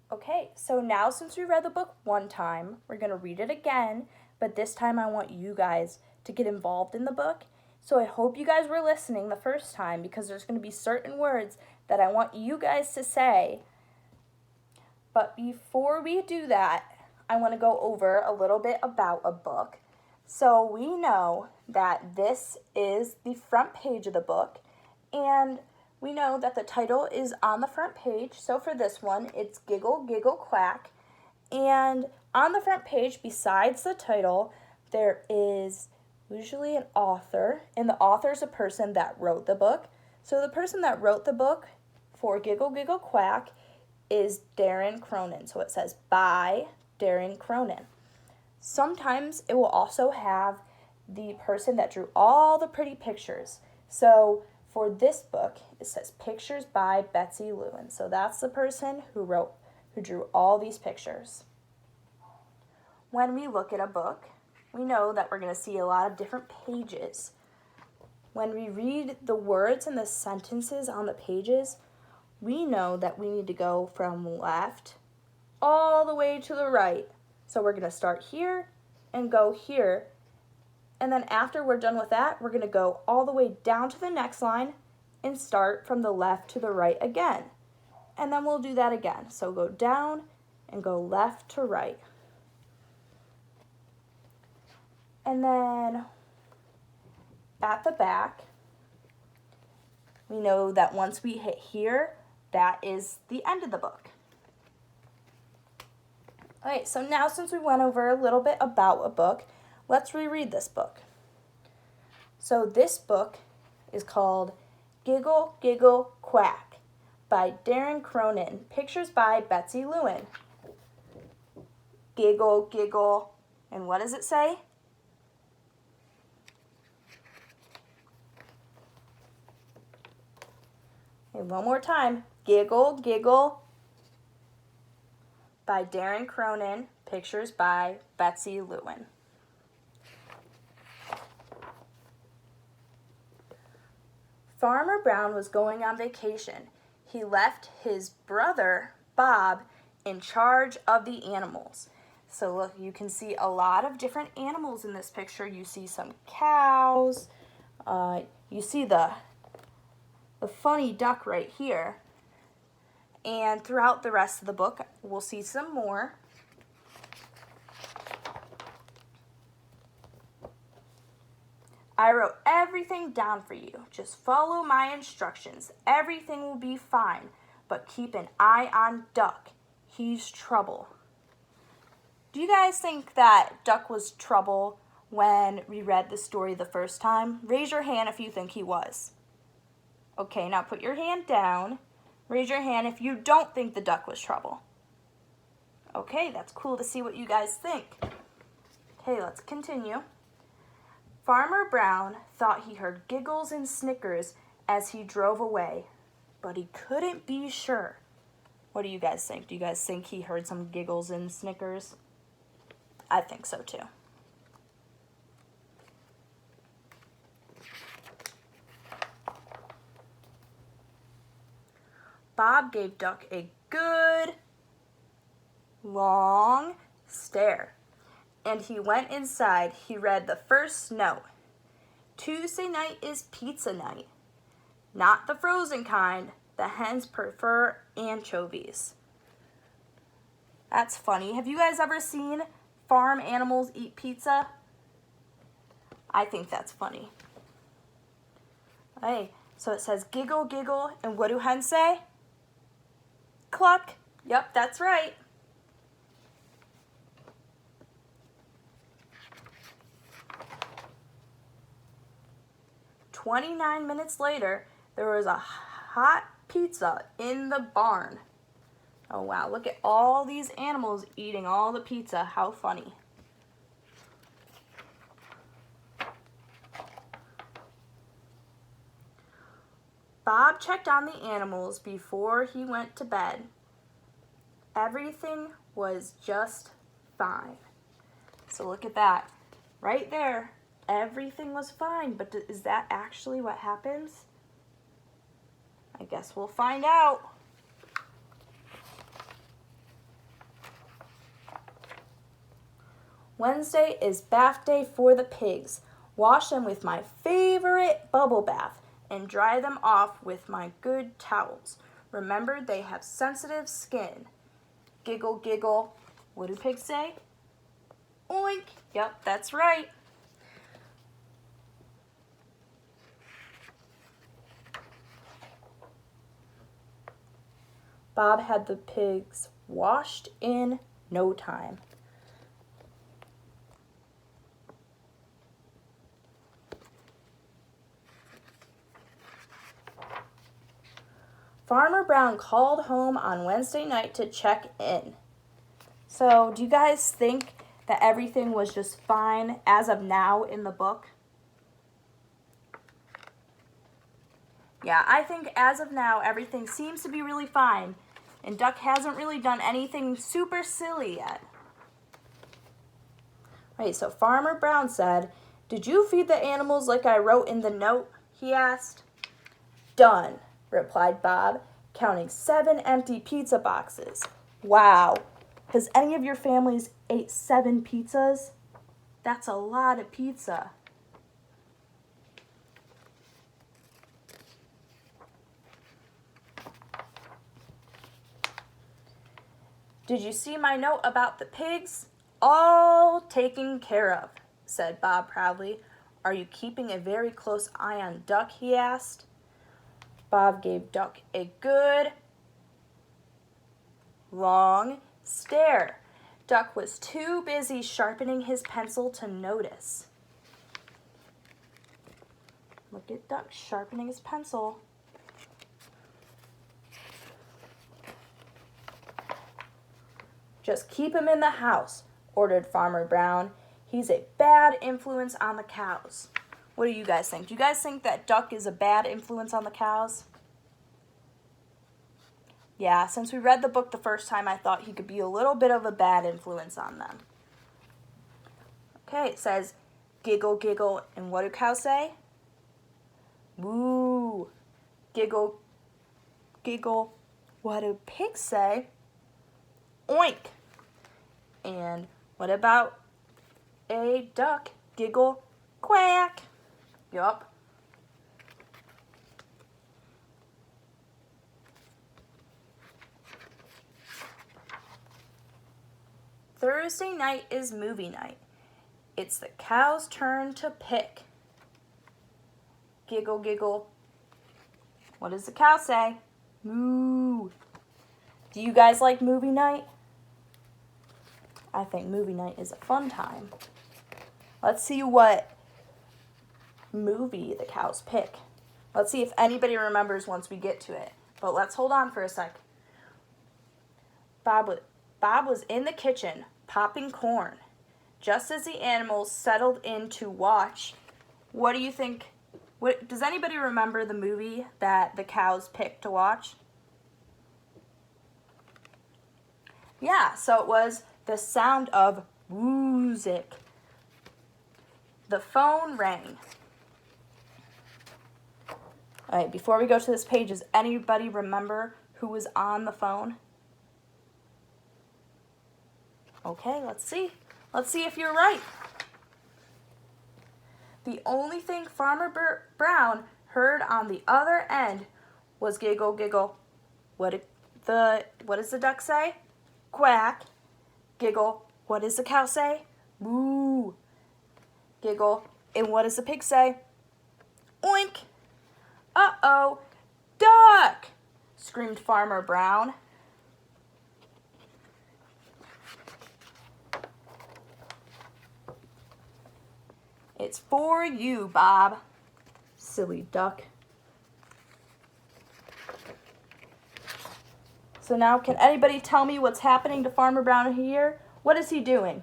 Okay, so now since we read the book one time, we're going to read it again, but this time I want you guys to get involved in the book. So I hope you guys were listening the first time because there's going to be certain words that I want you guys to say. But before we do that, I want to go over a little bit about a book. So we know that this is the front page of the book, and we know that the title is on the front page. So for this one, it's Giggle, Giggle, Quack. And on the front page, besides the title, there is usually an author, and the author is a person that wrote the book. So the person that wrote the book for Giggle, Giggle, Quack is Darren Cronin. So it says by Darren Cronin. Sometimes it will also have the person that drew all the pretty pictures. So for this book, it says Pictures by Betsy Lewin. So that's the person who drew all these pictures. When we look at a book, we know that we're going to see a lot of different pages. When we read the words and the sentences on the pages, we know that we need to go from left all the way to the right. So we're going to start here and go here. And then after we're done with that, we're going to go all the way down to the next line and start from the left to the right again. And then we'll do that again. So go down and go left to right. And then at the back, we know that once we hit here, that is the end of the book. Alright, so now since we went over a little bit about a book, let's reread this book. So this book is called Giggle, Giggle, Quack by Darren Cronin. Pictures by Betsy Lewin. Giggle, giggle, and what does it say? And one more time. Giggle, Giggle by Darren Cronin. Pictures by Betsy Lewin. Farmer Brown was going on vacation. He left his brother, Bob, in charge of the animals. So look, you can see a lot of different animals in this picture. You see some cows. You see the funny duck right here. And throughout the rest of the book, we'll see some more. I wrote everything down for you. Just follow my instructions. Everything will be fine, but keep an eye on Duck. He's trouble. Do you guys think that Duck was trouble when we read the story the first time? Raise your hand if you think he was. Okay, now put your hand down. Raise your hand if you don't think the duck was trouble. Okay, that's cool to see what you guys think. Okay, let's continue. Farmer Brown thought he heard giggles and snickers as he drove away, but he couldn't be sure. What do you guys think? Do you guys think he heard some giggles and snickers? I think so too. Bob gave Duck a good, long stare, and he went inside. He read the first note. Tuesday night is pizza night. Not the frozen kind. The hens prefer anchovies. That's funny. Have you guys ever seen farm animals eat pizza? I think that's funny. Hey, so it says giggle, giggle, and what do hens say? Cluck. Yep, that's right. "29 minutes later, there was a hot pizza in the barn." Oh wow, look at all these animals eating all the pizza. How funny. Bob checked on the animals before he went to bed. Everything was just fine. So look at that. Right there. Everything was fine. But is that actually what happens? I guess we'll find out. Wednesday is bath day for the pigs. Wash them with my favorite bubble bath and dry them off with my good towels. Remember, they have sensitive skin. Giggle, giggle. What do pigs say? Oink. Yep, that's right. Bob had the pigs washed in no time. Farmer Brown called home on Wednesday night to check in. So, do you guys think that everything was just fine as of now in the book? Yeah, I think as of now, everything seems to be really fine. And Duck hasn't really done anything super silly yet. Right, so Farmer Brown said, "Did you feed the animals like I wrote in the note?" he asked. "Done," replied Bob, counting 7 empty pizza boxes. Wow. Has any of your families ate 7 pizzas? That's a lot of pizza. "Did you see my note about the pigs? All taken care of," said Bob proudly. "Are you keeping a very close eye on Duck?" he asked. Bob gave Duck a good, long stare. Duck was too busy sharpening his pencil to notice. Look at Duck sharpening his pencil. "Just keep him in the house," ordered Farmer Brown. "He's a bad influence on the cows." What do you guys think? Do you guys think that Duck is a bad influence on the cows? Yeah, since we read the book the first time, I thought he could be a little bit of a bad influence on them. Okay, it says, "Giggle, giggle," and what do cows say? Moo. Giggle, giggle. What do pigs say? Oink. And what about a duck? Giggle, quack. Yup. Thursday night is movie night. It's the cow's turn to pick. Giggle, giggle. What does the cow say? Moo. Do you guys like movie night? I think movie night is a fun time. Let's see what movie the cows pick. Let's see if anybody remembers once we get to it. But let's hold on for a sec. Bob was in the kitchen popping corn. Just as the animals settled in to watch, what do you think? Does anybody remember the movie that the cows picked to watch? Yeah, so it was The Sound of Music. The phone rang. All right, before we go to this page, does anybody remember who was on the phone? Okay, let's see. Let's see if you're right. The only thing Farmer Brown heard on the other end was giggle, giggle. What does the duck say? Quack. Giggle. What does the cow say? Moo. Giggle. And what does the pig say? Oink. Uh-oh. Duck! Screamed Farmer Brown. It's for you, Bob. Silly duck. So now, can anybody tell me what's happening to Farmer Brown here? What is he doing?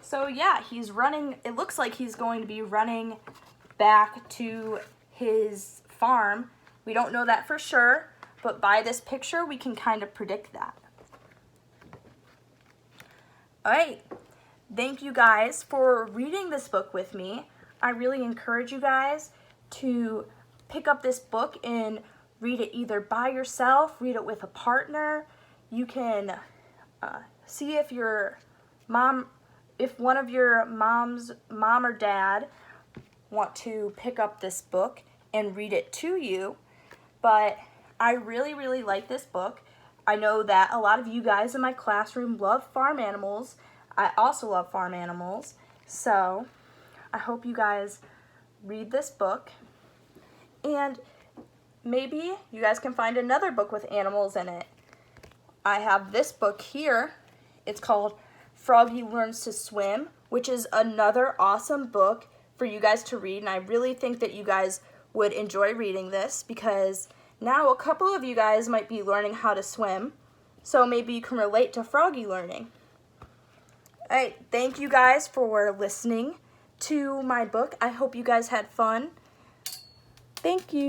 So yeah, he's running. It looks like he's going to be running back to his farm. We don't know that for sure, but by this picture, we can kind of predict that. All right, thank you guys for reading this book with me. I really encourage you guys to pick up this book and read it either by yourself, read it with a partner. You can see if if one of your mom or dad want to pick up this book and read it to you. But I really, really like this book. I know that a lot of you guys in my classroom love farm animals. I also love farm animals. So I hope you guys read this book. And maybe you guys can find another book with animals in it. I have this book here. It's called Froggy Learns to Swim, which is another awesome book for you guys to read. And I really think that you guys would enjoy reading this because now a couple of you guys might be learning how to swim. So maybe you can relate to Froggy learning. All right, thank you guys for listening to my book. I hope you guys had fun. Thank you.